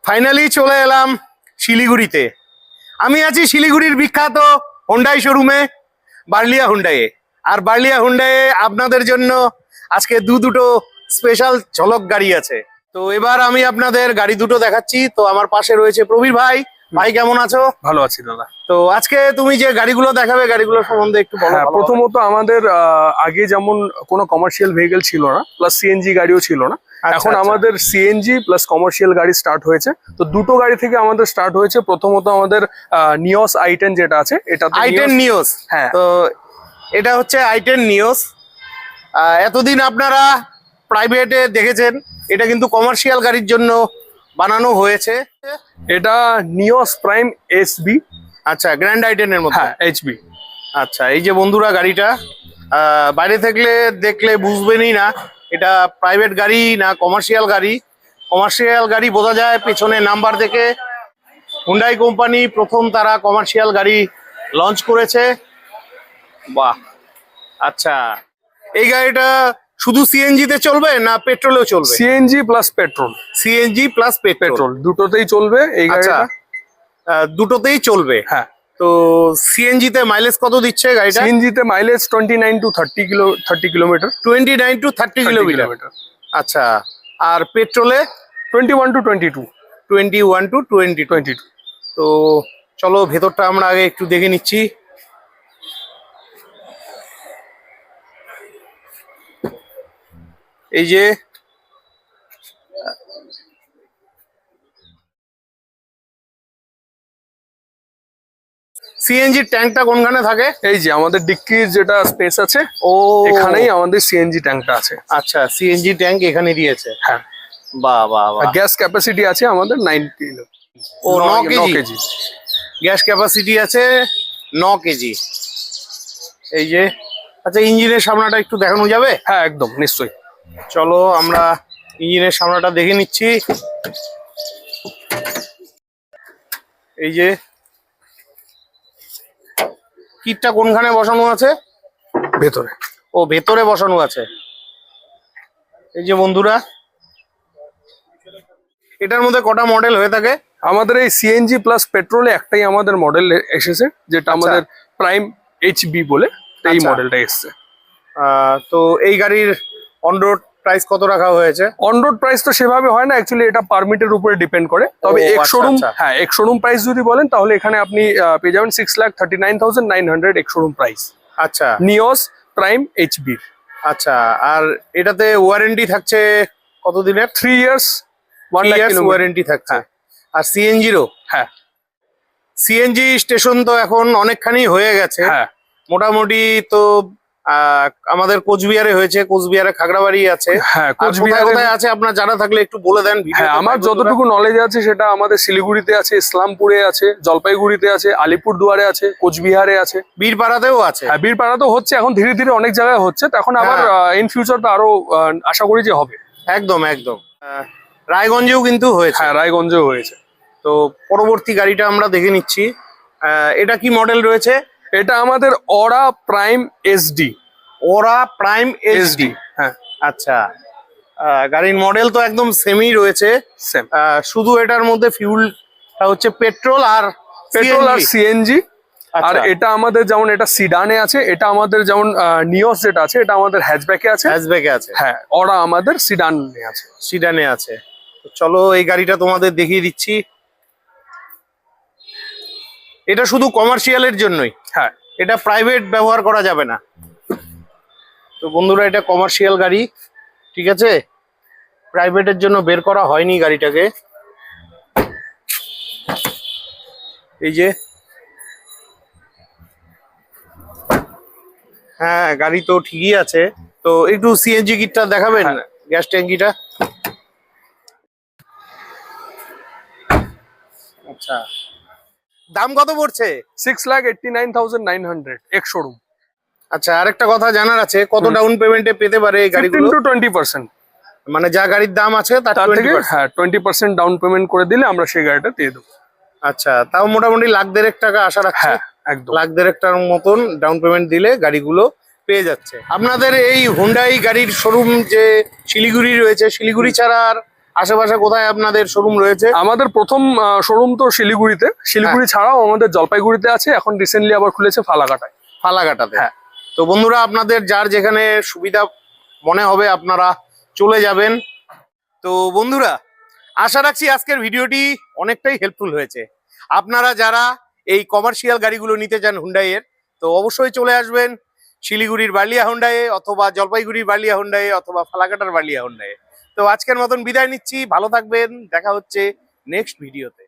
Finally চলে এলাম শিলিগুড়িতে। আমি আছি শিলিগুড়ির বিখ্যাত হুন্ডাই শোরুমে, বার্লিয়া হুন্ডাইয়ে। আর বার্লিয়া হুন্ডাইয়ে আপনাদের জন্য আজকে দুটো স্পেশাল ঝলক গাড়ি আছে। তো এবার আমি আপনাদের গাড়ি দুটো দেখাচ্ছি। তো আমার পাশে রয়েছে প্রবীর ভাই। ভাই কেমন আছো? ভালো আছি দাদা। তো আজকে তুমি যে গাড়িগুলো দেখাবে গাড়িগুলোর সম্বন্ধে একটু বলো। হ্যাঁ, প্রথমত আমাদের আগে যেমন কোনো কমার্শিয়াল ভেহিকেল ছিল না, প্লাস সিএনজি গাড়িও ছিল না। এখন আমাদের সিএনজি প্লাস কমার্শিয়াল গাড়ি স্টার্ট হয়েছে। তো দুটো গাড়ি থেকে আমাদের স্টার্ট হয়েছে। প্রথমত আমাদের নিওস i10 যেটা আছে, এটা i10 নিওস। হ্যাঁ, তো এটা হচ্ছে i10 নিওস। এতদিন আপনারা প্রাইভেটে দেখেছেন, এটা কিন্তু কমার্শিয়াল গাড়ির জন্য বানানো হয়েছে। এটা নিওস প্রাইম এসবি। আচ্ছা, গ্র্যান্ড i10 এর মধ্যে। হ্যাঁ, এইচবি। আচ্ছা, এই যে বন্ধুরা গাড়িটা বাইরে থেকে দেখলে বুঝবেনই না এটা প্রাইভেট গাড়ি না কমার্শিয়াল গাড়ি। কমার্শিয়াল গাড়ি বোঝা যায় পেছনে নাম্বার দেখে। হুন্ডাই কোম্পানি প্রথম তারা কমার্শিয়াল গাড়ি লঞ্চ করেছে। বাহ, আচ্ছা, এই গাড়িটা শুধু সিএনজি তে চলবে না পেট্রোলেও চলবে? CNG plus petrol. CNG plus petrol দুটোতেই চলবে এই গাড়িটা। দুটোতেই চলবে। হ্যাঁ। তো সিএনজি তে মাইলেজ কত দিচ্ছে গাড়িটা? সিএনজি তে mileage 29 to 30 kilometre. 29 to 30 kilometre. আচ্ছা, আর পেট্রোলে 21 to 22। 21 to 22। তো চলো ভেতরটা আমরা আগে একটু দেখে নিচ্ছি। এই যে সিএনজি ট্যাঙ্কটা কোনখানে থাকে? এই যে আমাদের ডিক্কির যেটা স্পেস আছে, ও এখানেই আমাদের সিএনজি ট্যাঙ্কটা আছে। আচ্ছা, সিএনজি ট্যাঙ্ক এখানে দিয়েছে। হ্যাঁ। বাহ বাহ বাহ। গ্যাস ক্যাপাসিটি আছে আমাদের 9 কিলো। ও 9 কেজি গ্যাস ক্যাপাসিটি আছে, 9 কেজি। এই যে, আচ্ছা, ইঞ্জিনের সামনাটা একটু দেখানো যাবে? হ্যাঁ, একদম নিশ্চয়ই। চলো আমরা ইঞ্জিনের সামনাটা দেখে নিচ্ছি। এই যে কিটটা কোনখানে বসানো আছে? ভেতরে। ও, ভেতরে বসানো আছে। এই যে বন্ধুরা, এটার মধ্যে কটা মডেল হয়ে থাকে? আমাদের এই সিএনজি প্লাস পেট্রোলে একটাই আমাদের মডেল এসেছে, যেটা আমাদের প্রাইম এইচবি বলে এই মডেলটা এসেছে। তো এই গাড়ির অন রোড প্রাইস কত রাখা হয়েছে? অন রোড প্রাইস তো সেভাবে হয় না, অ্যাকচুয়ালি এটা পারমিটের উপরে ডিপেন্ড করে। তবে এক্স শোরুম, হ্যাঁ, এক্স শোরুম প্রাইস যদি বলেন তাহলে এখানে আপনি পেয়ে যাবেন 6,39,900 এক্স শোরুম প্রাইস। আচ্ছা, নিওস প্রাইম এইচবি। আচ্ছা, আর এটাতে ওয়ারেন্টি থাকছে কত দিনের? 3 ইয়ার্স 1 লাখ ওয়ারেন্টি থাকছে। আর সিএনজিরও? হ্যাঁ। সিএনজি স্টেশন তো এখন অনেকখানি হয়ে গেছে। হ্যাঁ, মোটামুটি তো আমাদের কোচবিহারে হয়েছে, কোচবিহারে খাগড়াবাড়ি আছে। হ্যাঁ, কোচবিহারে কোথায় আছে আপনার জানা থাকলে একটু বলে দেন। হ্যাঁ, আমার যতটুকু নলেজ আছে সেটা আমাদের শিলিগুড়িতে আছে, ইসলামপুরে আছে, জলপাইগুড়িতে আছে, আলিপুরদুয়ারে আছে, কোচবিহারে আছে, বীরপাড়াতেও আছে। হ্যাঁ, বীরপাড়াতেও হচ্ছে এখন ধীরে ধীরে অনেক জায়গায় হচ্ছে। তখন আবার ইন ফিউচার তো আরো আশা করি যে হবে। একদম একদম। রায়গঞ্জেও কিন্তু হয়েছে। হ্যাঁ, রায়গঞ্জেও হয়েছে। তো পরবর্তী গাড়িটা আমরা দেখে নিচ্ছি। এটা কি মডেল রয়েছে? এটা আমাদের ওরা প্রাইম এসডি। ওরা প্রাইম এসডি। হ্যাঁ। আচ্ছা, গাড়ির মডেল তো একদম সেমই রয়েছে। শুধু এটার মধ্যে ফিউলটা হচ্ছে পেট্রোল আর সিএনজি। আর এটা আমাদের যেমন এটা সিডানে আছে, এটা আমাদের যেমন নিওস যেটা আছে এটা আমাদের হ্যাচব্যাকে আছে। হ্যাঁ, ওরা আমাদের সিডানে আছে। তো চলো এই গাড়িটা তোমাদের দেখিয়ে দিচ্ছি। এটা শুধু কমার্শিয়ালের জন্যই। হ্যাঁ, এটা প্রাইভেট ব্যবহার করা যাবে না। তো বন্ধুরা, এটা কমার্শিয়াল গাড়ি, ঠিক আছে? প্রাইভেটের জন্য বের করা হয়নি গাড়িটাকে। এই যে, হ্যাঁ, গাড়ি তো ঠিকই আছে। তো একটু সিএনজি কিটটা দেখাবেন, গ্যাস ট্যাঙ্কিটা। আচ্ছা, দাম কত পড়ছে? 6,89,900 এক্স শোরুম। আচ্ছা, আরেকটা কথা জানার আছে, কত ডাউন পেমেন্টে পেতে পারে এই গাড়িগুলো? 15 to 20%। মানে যা গাড়ির দাম আছে তার থেকে 20% ডাউন পেমেন্ট করে দিলে আমরা সেই গাড়িটা দিয়ে দেবো। আচ্ছা, তাও মোটামুটি 1,50,000 টাকা আশা রাখছি। হ্যাঁ, একদম 1,50,000 টাকার মতন ডাউন পেমেন্ট দিলে গাড়িগুলো পেয়ে যাচ্ছে। আপনাদের এই হুন্ডাই গাড়ির শোরুম যে শিলিগুড়ি রয়েছে, শিলিগুড়ি ছাড়া আর আশেপাশে কোথায় আপনাদের শোরুম রয়েছে? আমাদের প্রথম শোরুম তো শিলিগুড়িতে, শিলিগুড়ি ছাড়াও আমাদের জলপাইগুড়িতে আছে, এখন রিসেন্টলি আবার খুলেছে ফালাকাটায়। ফালাকাটাতে। হ্যাঁ। তো বন্ধুরা, আপনাদের যার যেখানে সুবিধা মনে হবে আপনারা চলে যাবেন। তো বন্ধুরা, আশা রাখছি আজকের ভিডিওটি অনেকটাই হেল্পফুল হয়েছে। আপনারা যারা এই কমার্শিয়াল গাড়িগুলো নিতে চান হুন্ডাইয়ের, তো অবশ্যই চলে আসবেন শিলিগুড়ির বার্লিয়া হুন্ডাইয়ে, অথবা জলপাইগুড়ির বার্লিয়া হুন্ডাইয়ে, অথবা ফালাকাটার বার্লিয়া হুন্ডাইয়ে। তো আজকের মতন বিদায় নিচ্ছি, ভালো থাকবেন, দেখা হচ্ছে নেক্সট ভিডিওতে।